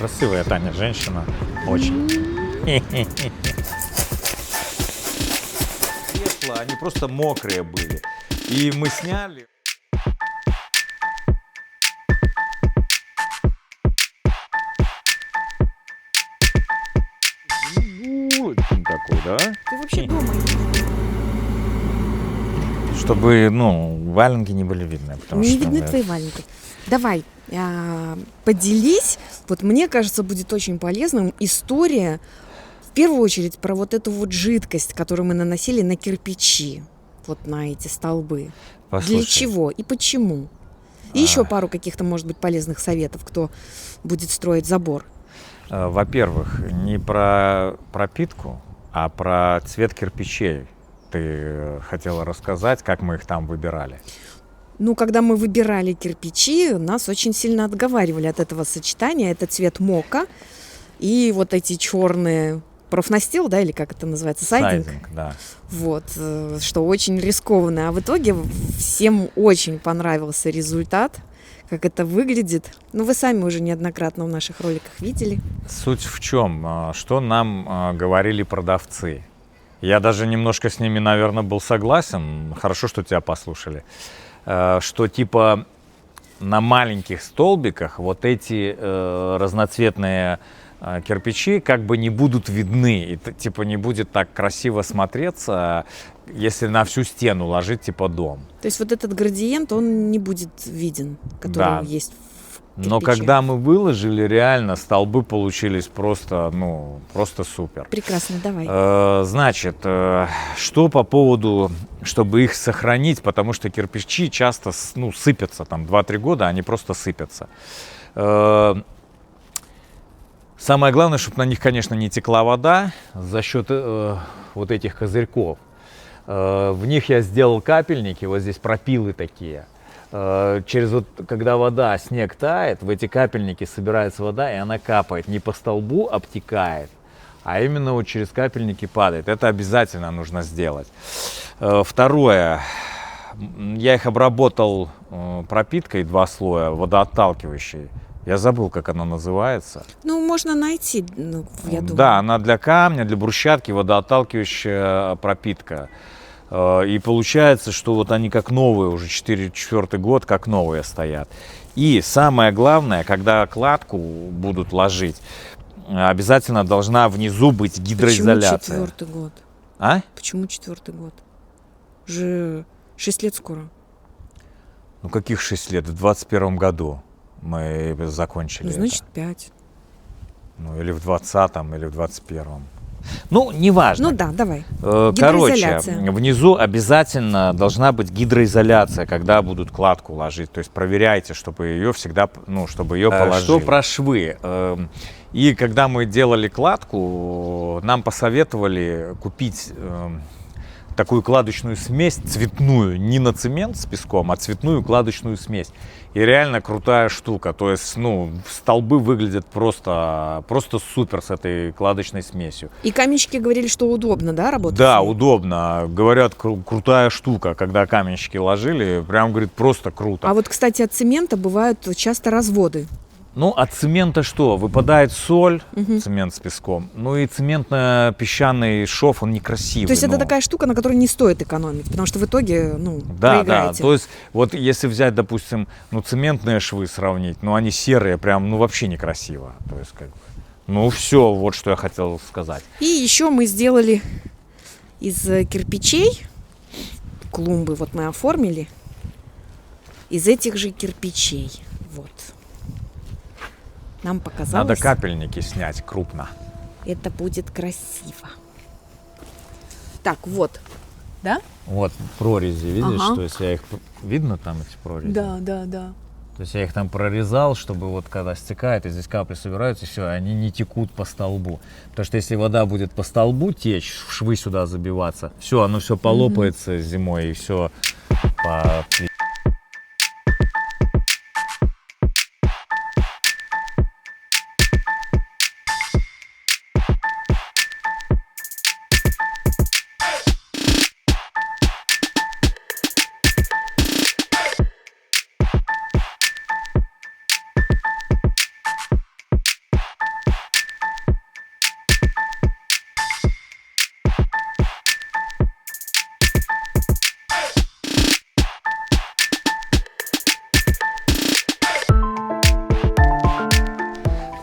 Красивая Таня женщина. Очень. Кресла, они просто мокрые были. И мы сняли. Очень такой, да? Ты вообще дома. Чтобы, валенки не были видны. Потому Не что, видны твои валенки. Давай, поделись. Вот мне кажется, будет очень полезным история, в первую очередь, про вот эту вот жидкость, которую мы наносили на кирпичи, вот на эти столбы. Для Послушай, чего и почему? И еще пару каких-то, может быть, полезных советов, кто будет строить забор. во-первых, не про пропитку, а про цвет кирпичей. Ты хотела рассказать, как мы их там выбирали. Ну, когда мы выбирали кирпичи, нас очень сильно отговаривали от этого сочетания. Это цвет мока и вот эти черные профнастил, да, или как это называется, сайдинг. Да. Вот, что очень рискованно. А в итоге всем очень понравился результат, как это выглядит. Ну, вы сами уже неоднократно в наших роликах видели. Суть в чем? Что нам говорили продавцы? Я даже немножко с ними, наверное, был согласен. Хорошо, что тебя послушали. Что типа на маленьких столбиках вот эти разноцветные кирпичи как бы не будут видны. И типа не будет так красиво смотреться, если на всю стену ложить типа дом. То есть вот этот градиент, он не будет виден, который Да. есть в Но кирпиче. когда мы выложили, реально столбы получились просто супер. Прекрасно, давай. Значит, что по поводу, чтобы их сохранить, потому что кирпичи часто сыпятся, там 2-3 года они просто сыпятся. Самое главное, чтобы на них, конечно, не текла вода за счет вот этих козырьков. В них я сделал капельники, вот здесь пропилы такие. Когда вода, снег тает, в эти капельники собирается вода, и она капает не по столбу, обтекает, а именно вот через капельники падает. Это обязательно нужно сделать. Второе. Я их обработал пропиткой 2 слоя, водоотталкивающей. Я забыл, как она называется. Ну, можно найти, я думаю. Да, она для камня, для брусчатки, водоотталкивающая пропитка. И получается, что вот они как новые, уже 4-й год, как новые стоят. И самое главное, когда кладку будут ложить, обязательно должна внизу быть гидроизоляция. Почему 4-й год? А? Почему 4-й год? Уже 6 лет скоро. Ну каких 6 лет? В 21 году мы закончили. Ну, значит, 5. Или в 20-м, или в 21-м. Неважно. Ну да, давай. Короче, Гидроизоляция. внизу обязательно должна быть гидроизоляция, когда будут кладку ложить. То есть проверяйте, чтобы ее всегда, чтобы ее положили. Что про швы? И когда мы делали кладку, нам посоветовали купить такую кладочную смесь цветную, не на цемент с песком, а цветную кладочную смесь. И реально крутая штука. То есть, столбы выглядят просто супер с этой кладочной смесью. И каменщики говорили, что удобно, да, работать? Да, с ней? удобно. Говорят, крутая штука. Когда каменщики ложили, прям, говорит, просто круто. А вот, кстати, от цемента бывают часто разводы. От цемента что? Выпадает соль, цемент с песком. И цементно-песчаный шов, он некрасивый. То есть это такая штука, на которой не стоит экономить, потому что в итоге, Да, проиграете. то есть вот если взять, допустим, цементные швы сравнить, они серые, прям, вообще некрасиво. То есть все, вот что я хотел сказать. И еще мы сделали из кирпичей, клумбы вот мы оформили, из этих же кирпичей, вот. Нам показалось, Надо капельники снять крупно. это будет красиво. Так, вот, да? Вот прорези, видишь, Ага. то есть я их... Видно там эти прорези? Да. То есть я их там прорезал, чтобы вот когда стекает, и здесь капли собираются, все, они не текут по столбу. Потому что если вода будет по столбу течь, в швы сюда забиваться, все, оно все полопается зимой, и все по...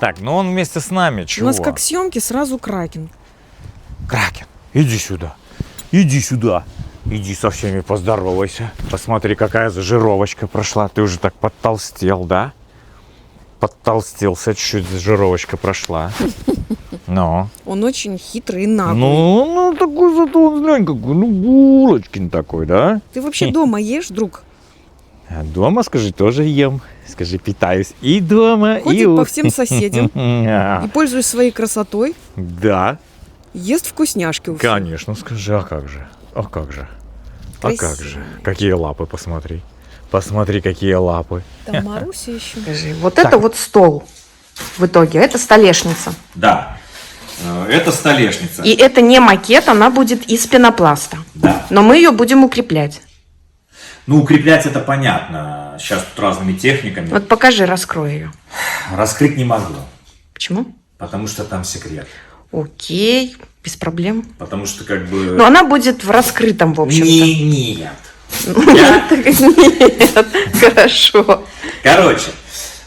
Так, ну он вместе с нами, У чего? нас как съемки, сразу Кракен. Кракен, иди сюда. Иди сюда. Иди со всеми поздоровайся. Посмотри, какая зажировочка прошла. Ты уже так подтолстел, да? Подтолстелся, чуть-чуть зажировочка прошла. Ну. Он очень хитрый и наглый. Ну, такой зато он, глянь, какой, ну, булочкин такой, да? Ты вообще дома ешь, друг? А дома, скажи, тоже ем. Скажи, питаюсь и дома, Ходит и по всем соседям. И, пользуясь своей красотой, Да, ест вкусняшки у всех. конечно, скажи, а как же? А как же? А как же? Красивый. Какие лапы, посмотри. Посмотри, какие лапы. Там Маруся еще. Скажи, вот это вот стол в итоге, это столешница. Да, это столешница. И это не макет, она будет из пенопласта. Да. Но мы ее будем укреплять. Ну, укреплять это понятно. Сейчас тут разными техниками. Вот покажи, раскрой ее. Раскрыть не могу, Почему? потому что там секрет. Окей, без проблем. Потому что как бы... Но она будет в раскрытом, в общем-то. Нет. Нет, хорошо. Короче,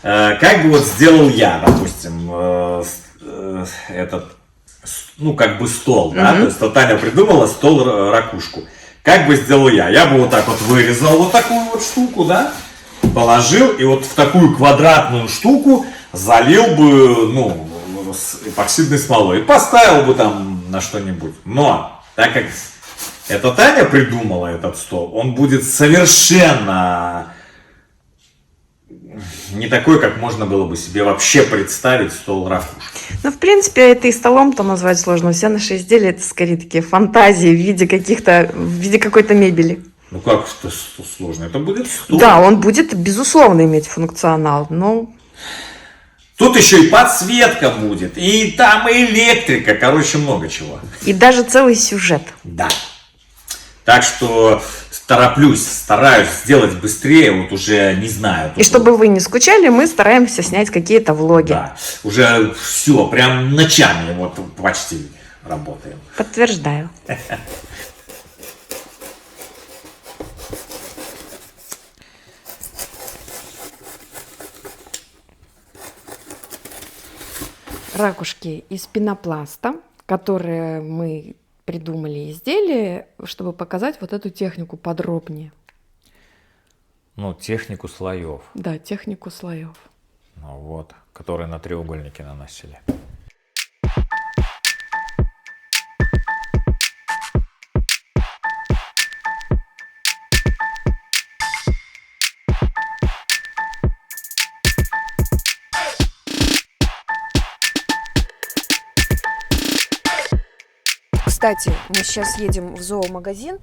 как бы вот сделал я, допустим, этот, ну, как бы стол, да? То есть вот Таня придумала стол-ракушку. Как бы сделал я? Я бы вот так вот вырезал вот такую вот штуку, да? Положил и вот в такую квадратную штуку залил бы, ну, с эпоксидной смолой. И поставил бы там на что-нибудь. Но, так как это Таня придумала этот стол, он будет совершенно не такой, как можно было бы себе вообще представить стол-ракушку. Ну, в принципе, это и столом-то назвать сложно. Все наши изделия это скорее такие фантазии в виде какой-то мебели. Ну как это сложно? Это будет стол. Да, он будет, безусловно, иметь функционал, но Тут еще и подсветка будет, и там и электрика, короче, много чего. и даже целый сюжет. Да. Так что тороплюсь, стараюсь сделать быстрее, вот уже не знаю. И чтобы вы не скучали, мы стараемся снять какие-то влоги. Да, уже все, прям ночами вот почти работаем. Подтверждаю. Ракушки из пенопласта, которые мы придумали и сделали, чтобы показать вот эту технику подробнее. Ну, технику слоев. Да, технику слоев. Ну вот, которые на треугольники наносили. Кстати, мы сейчас едем в зоомагазин.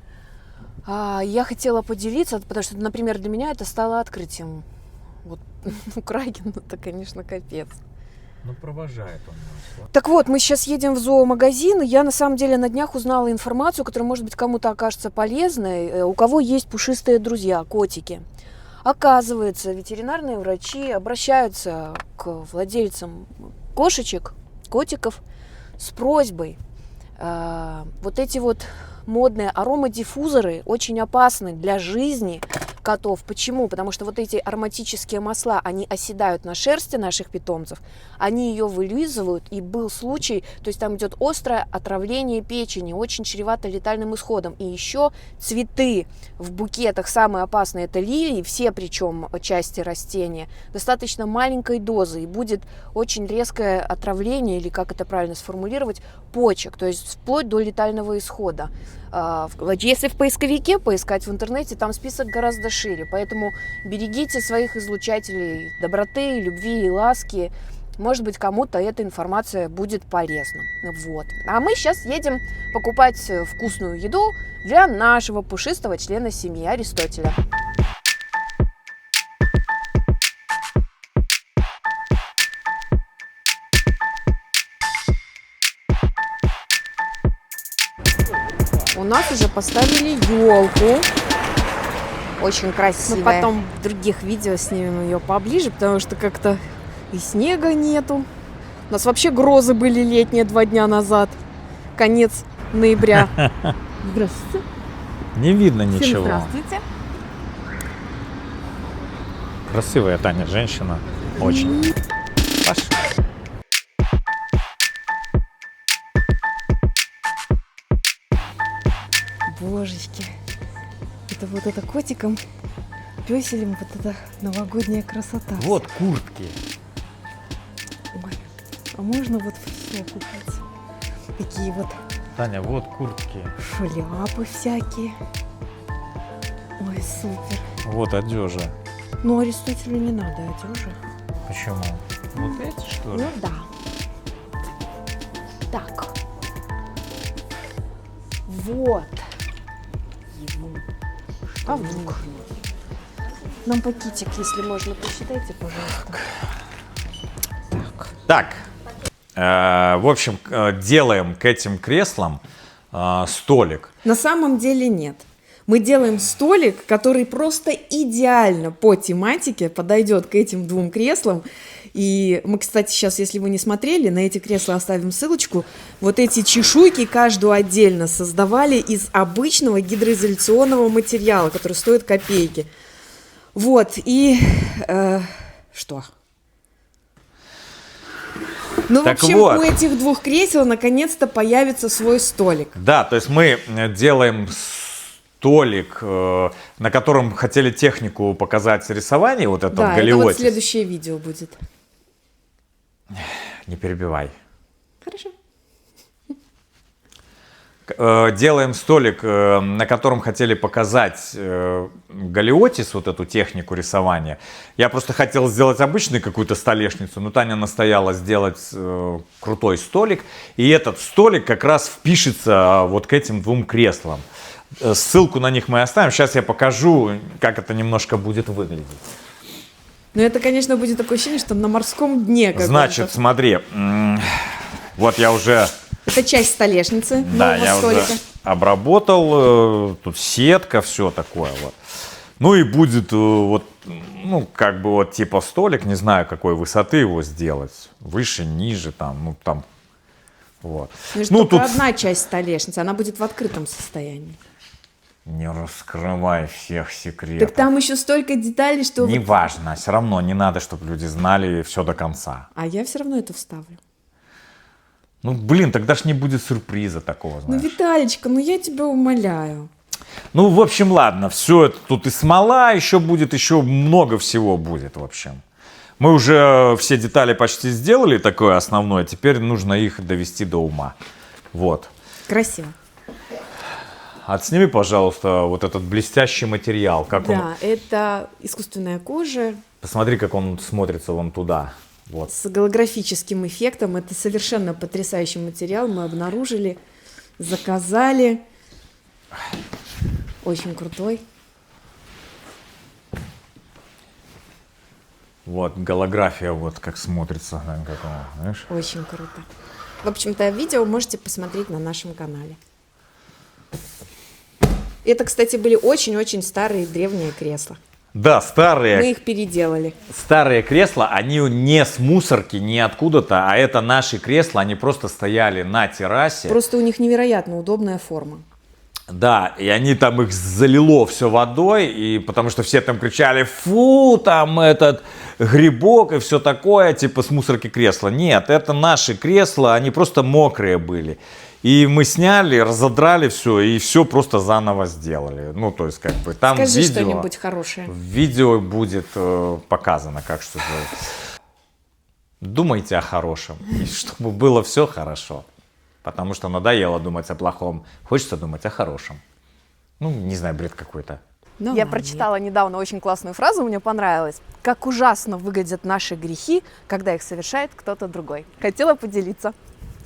Я хотела поделиться, потому что, например, для меня это стало открытием. Вот, ну, Кракен, это, конечно, капец. Ну, провожает он нас. Так вот, мы сейчас едем в зоомагазин, и я на самом деле на днях узнала информацию, которая, может быть, кому-то окажется полезной. У кого есть пушистые друзья, котики. Оказывается, ветеринарные врачи обращаются к владельцам кошечек, котиков с просьбой. Вот эти вот модные аромадиффузоры очень опасны для жизни котов. Почему? Потому что вот эти ароматические масла, они оседают на шерсти наших питомцев, они ее вылизывают, и был случай, то есть там идет острое отравление печени, очень чревато летальным исходом. И еще цветы в букетах самые опасные, это лилии, все причем части растения, достаточно маленькой дозы, и будет очень резкое отравление, или как это правильно сформулировать, почек, то есть вплоть до летального исхода. Если в поисковике поискать в интернете, там список гораздо шире, поэтому берегите своих излучателей доброты, любви и ласки. Может быть, кому-то эта информация будет полезна. Вот. А мы сейчас едем покупать вкусную еду для нашего пушистого члена семьи Аристотеля. У нас уже поставили елку. Очень красивая. Мы потом в других видео снимем ее поближе, потому что как-то и снега нету. У нас вообще грозы были летние 2 дня назад. Конец ноября. Здравствуйте. Не видно Всем ничего. здравствуйте. Красивая Таня женщина. Очень. Пошли. божечки. Это вот это котиком, пёселем, вот это новогодняя красота. Вот куртки. Ой, а можно вот все купить? Такие вот Таня, вот куртки. шляпы всякие. Ой, супер. Вот одежа. Ну, Аристотелю не надо одежи. Почему? Вот эти, что ли? Ну да. Так. Вот. Ему. А вдруг? Нам пакетик, если можно, посчитайте, пожалуйста. Так, в общем, делаем к этим креслам столик. На самом деле нет. Мы делаем столик, который просто идеально по тематике подойдет к этим двум креслам. И мы, кстати, сейчас, если вы не смотрели, на эти кресла оставим ссылочку. Вот эти чешуйки каждую отдельно создавали из обычного гидроизоляционного материала, который стоит копейки. Вот, и что? Ну, Так в общем, вот. у этих двух кресел наконец-то появится свой столик. Да, то есть мы делаем столик, на котором хотели технику показать рисование, вот это Да, это галиотис. вот следующее видео будет. Не перебивай. Хорошо. Делаем столик, на котором хотели показать галиотис, вот эту технику рисования. Я просто хотел сделать обычную какую-то столешницу, но Таня настояла сделать крутой столик. И этот столик как раз впишется вот к этим двум креслам. Ссылку на них мы оставим. Сейчас я покажу, как это немножко будет выглядеть. Ну, это, конечно, будет такое ощущение, что на морском дне каком-то. Значит, смотри, вот я уже... Это часть столешницы Да, нового я столика. уже обработал, тут сетка, все такое вот. Ну и будет вот, ну как бы вот типа столик, не знаю какой высоты его сделать, выше, ниже там, ну там, вот. Ну, тут одна часть столешницы, она будет в открытом состоянии. не раскрывай всех секретов. Так там еще столько деталей, что... Неважно, все равно не надо, чтобы люди знали все до конца. А я все равно это вставлю. Ну блин, тогда ж не будет сюрприза такого, Ну, знаешь. Виталичка, ну я тебя умоляю. Ну, в общем, ладно, все это тут и смола еще будет, еще много всего будет, в общем. Мы уже все детали почти сделали, такое основное, теперь нужно их довести до ума. Вот. Красиво. Отсними, пожалуйста, вот этот блестящий материал. Как он... Да, это искусственная кожа Посмотри, как он смотрится вон туда. Вот. с голографическим эффектом. Это совершенно потрясающий материал. Мы обнаружили, заказали. Очень крутой. Вот, голография, вот как смотрится. Как он, знаешь? Очень круто. В общем-то, видео можете посмотреть на нашем канале. Это, кстати, были очень-очень старые древние кресла. Да, старые. Мы их переделали. Старые кресла, они не с мусорки, не откуда-то, а это наши кресла, они просто стояли на террасе. Просто у них невероятно удобная форма. Да, и они там их залило все водой, и потому что все там кричали: фу, там этот грибок и все такое, типа с мусорки кресла. Нет, это наши кресла, они просто мокрые были. И мы сняли, разодрали все, и все просто заново сделали. Ну, то есть, как бы там Скажи видео, что-нибудь хорошее. в видео будет показано, как что делать. Думайте о хорошем, и чтобы было все хорошо. Потому что надоело думать о плохом, хочется думать о хорошем. Ну, не знаю, бред какой-то. Ну, Я ладно. прочитала недавно очень классную фразу, мне понравилась. Как ужасно выглядят наши грехи, когда их совершает кто-то другой. Хотела поделиться.